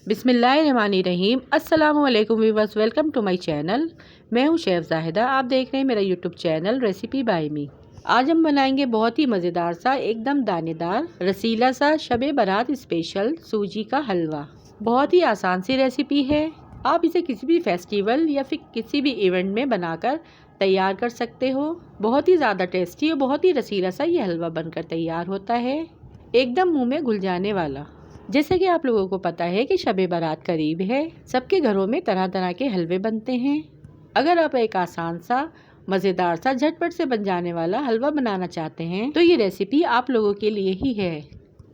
बिस्मिल्लाहिर्रहमानिर्रहीम। अस्सलामुअलैकुम viewers, welcome to my channel. मैं हूं शेफ़ ज़ाहिदा। आप देख रहे हैं मेरा YouTube channel recipe by me. आज हम बनाएंगे बहुत ही मज़ेदार सा, एकदम दानेदार, रसीला सा शबे बारात स्पेशल सूजी का हलवा। बहुत ही आसान सी रेसिपी है। आप इसे किसी भी फेस्टिवल या फिर किसी भी इवेंट में बनाकर तैयार कर सकते हो। बहुत ही ज़्यादा टेस्टी और बहुत ही रसीला सा ये हलवा बनकर तैयार होता है, एकदम मुँह में घुल जाने वाला। जैसे कि आप लोगों को पता है कि शबे बारात करीब है, सबके घरों में तरह तरह के हलवे बनते हैं। अगर आप एक आसान सा, मज़ेदार सा, झटपट से बन जाने वाला हलवा बनाना चाहते हैं तो ये रेसिपी आप लोगों के लिए ही है।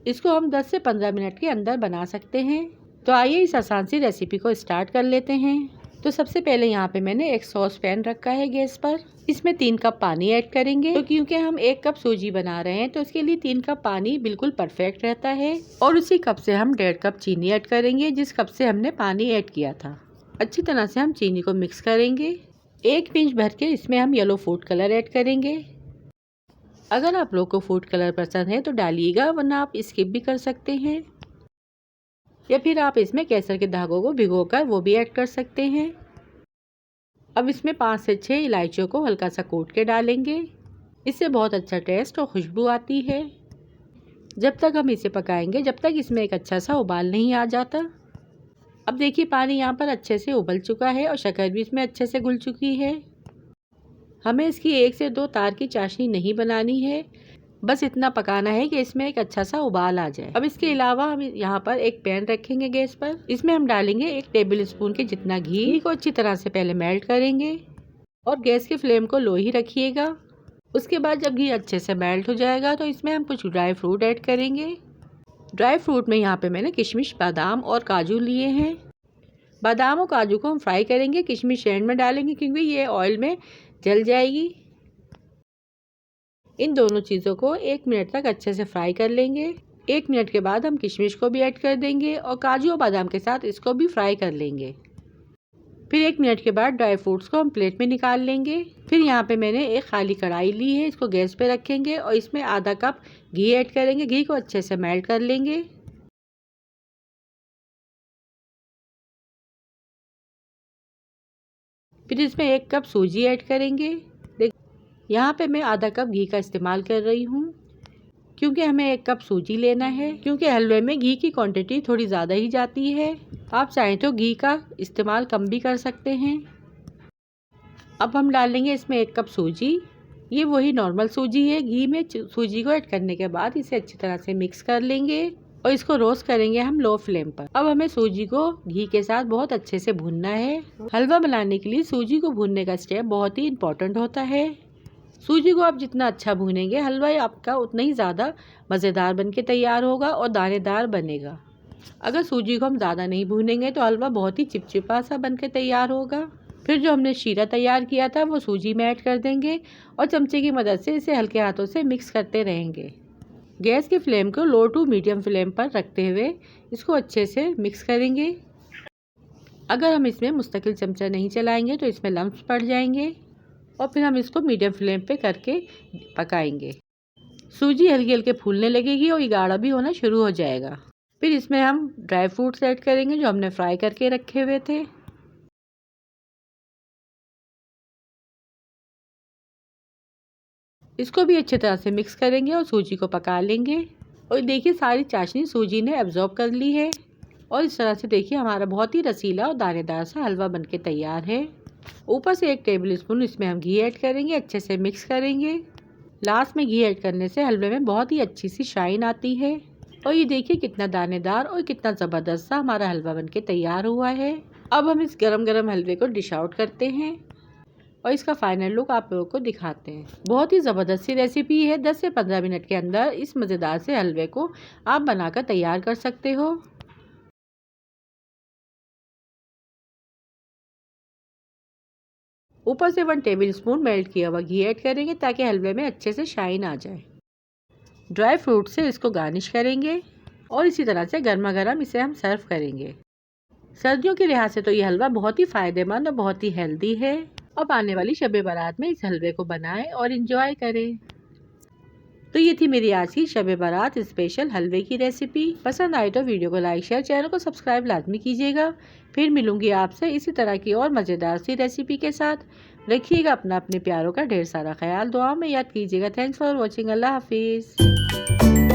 इसको हम 10 से 15 मिनट के अंदर बना सकते हैं। तो आइए इस आसान सी रेसिपी को स्टार्ट कर लेते हैं। तो सबसे पहले यहाँ पे मैंने एक सॉस पैन रखा है गैस पर। इसमें 3 कप पानी ऐड करेंगे। तो क्योंकि हम 1 कप सूजी बना रहे हैं तो इसके लिए 3 कप पानी बिल्कुल परफेक्ट रहता है। और उसी कप से हम 1.5 कप चीनी ऐड करेंगे, जिस कप से हमने पानी ऐड किया था। अच्छी तरह से हम चीनी को मिक्स करेंगे। 1 पिंच भर के इसमें हम येलो फूड कलर ऐड करेंगे। अगर आप लोग को फूड कलर पसंद है तो डालिएगा, वरना आप स्किप भी कर सकते हैं। या फिर आप इसमें केसर के धागों को भिगोकर वो भी ऐड कर सकते हैं। अब इसमें 5 से 6 इलायचियों को हल्का सा कूट के डालेंगे। इससे बहुत अच्छा टेस्ट और खुशबू आती है। जब तक हम इसे पकाएंगे, जब तक इसमें एक अच्छा सा उबाल नहीं आ जाता। अब देखिए पानी यहाँ पर अच्छे से उबल चुका है और शक्कर भी इसमें अच्छे से घुल चुकी है। हमें इसकी 1 से 2 तार की चाशनी नहीं बनानी है, बस इतना पकाना है कि इसमें एक अच्छा सा उबाल आ जाए। अब इसके अलावा हम यहाँ पर एक पैन रखेंगे गैस पर। इसमें हम डालेंगे 1 टेबल स्पून के जितना घी को अच्छी तरह से पहले मेल्ट करेंगे और गैस की फ्लेम को लो ही रखिएगा। उसके बाद जब घी अच्छे से मेल्ट हो जाएगा तो इसमें हम कुछ ड्राई फ्रूट ऐड करेंगे। ड्राई फ्रूट में यहाँ पे मैंने किशमिश, बादाम और काजू लिए हैं। बादाम और काजू को हम फ्राई करेंगे, किशमिश एंड में डालेंगे क्योंकि ये ऑयल में जल जाएगी। इन दोनों चीज़ों को 1 मिनट तक अच्छे से फ्राई कर लेंगे। 1 मिनट के बाद हम किशमिश को भी ऐड कर देंगे और काजू और बादाम के साथ इसको भी फ्राई कर लेंगे। फिर 1 मिनट के बाद ड्राई फ्रूट्स को हम प्लेट में निकाल लेंगे। फिर यहाँ पे मैंने एक खाली कढ़ाई ली है, इसको गैस पे रखेंगे और इसमें आधा कप घी ऐड करेंगे। घी को अच्छे से मेल्ट कर लेंगे। फिर इसमें 1 कप सूजी ऐड करेंगे। यहाँ पे मैं आधा कप घी का इस्तेमाल कर रही हूँ क्योंकि हमें 1 कप सूजी लेना है, क्योंकि हलवे में घी की क्वांटिटी थोड़ी ज़्यादा ही जाती है। आप चाहें तो घी का इस्तेमाल कम भी कर सकते हैं। अब हम डालेंगे इसमें 1 कप सूजी। ये वही नॉर्मल सूजी है। घी में सूजी को ऐड करने के बाद इसे अच्छी तरह से मिक्स कर लेंगे और इसको रोस्ट करेंगे हम लो फ्लेम पर। अब हमें सूजी को घी के साथ बहुत अच्छे से भूनना है। हलवा बनाने के लिए सूजी को भूनने का स्टेप बहुत ही इम्पोर्टेंट होता है। सूजी को आप जितना अच्छा भूनेंगे, हलवा आपका उतना ही ज़्यादा मज़ेदार बनके तैयार होगा और दानेदार बनेगा। अगर सूजी को हम ज़्यादा नहीं भूनेंगे तो हलवा बहुत ही चिपचिपा सा बनके तैयार होगा। फिर जो हमने शीरा तैयार किया था वो सूजी में ऐड कर देंगे और चमचे की मदद से इसे हल्के हाथों से मिक्स करते रहेंगे। गैस की फ्लेम को लो टू मीडियम फ्लेम पर रखते हुए इसको अच्छे से मिक्स करेंगे। अगर हम इसमें मुस्तकिल चमचा नहीं चलाएंगे तो इसमें लम्प्स पड़ जाएंगे और फिर हम इसको मीडियम फ्लेम पे करके पकाएंगे। सूजी हल्की हल्की फूलने लगेगी और ये गाढ़ा भी होना शुरू हो जाएगा। फिर इसमें हम ड्राई फ्रूट्स ऐड करेंगे जो हमने फ्राई करके रखे हुए थे। इसको भी अच्छी तरह से मिक्स करेंगे और सूजी को पका लेंगे। और देखिए सारी चाशनी सूजी ने एब्जॉर्ब कर ली है और इस तरह से देखिए हमारा बहुत ही रसीला और दानेदार सा हलवा बनके तैयार है। ऊपर से 1 टेबल स्पून इसमें हम घी ऐड करेंगे, अच्छे से मिक्स करेंगे। लास्ट में घी ऐड करने से हलवे में बहुत ही अच्छी सी शाइन आती है। और ये देखिए कितना दानेदार और कितना ज़बरदस्त सा हमारा हलवा बनके तैयार हुआ है। अब हम इस गरम गरम हलवे को डिश आउट करते हैं और इसका फाइनल लुक आप लोगों को दिखाते हैं। बहुत ही ज़बरदस्त सी रेसिपी है। 10 से 15 मिनट के अंदर इस मज़ेदार से हलवे को आप बनाकर तैयार कर सकते हो। ऊपर से 1 टेबल स्पून मेल्ट किया हुआ घी ऐड करेंगे ताकि हलवे में अच्छे से शाइन आ जाए। ड्राई फ्रूट से इसको गार्निश करेंगे और इसी तरह से गर्मा गर्म इसे हम सर्व करेंगे। सर्दियों के लिहाज से तो ये हलवा बहुत ही फ़ायदेमंद और बहुत ही हेल्दी है। अब आने वाली शब बारात में इस हलवे को बनाएं और इंजॉय करें। तो ये थी मेरी आज की शब बारात स्पेशल हलवे की रेसिपी। पसंद आए तो वीडियो को लाइक शेयर, चैनल को सब्सक्राइब लाजमी कीजिएगा। फिर मिलूंगी आपसे इसी तरह की और मज़ेदार सी रेसिपी के साथ। रखिएगा अपना अपने प्यारों का ढेर सारा ख्याल, दुआ में याद कीजिएगा। Thanks for watching. अल्लाह हाफिज़।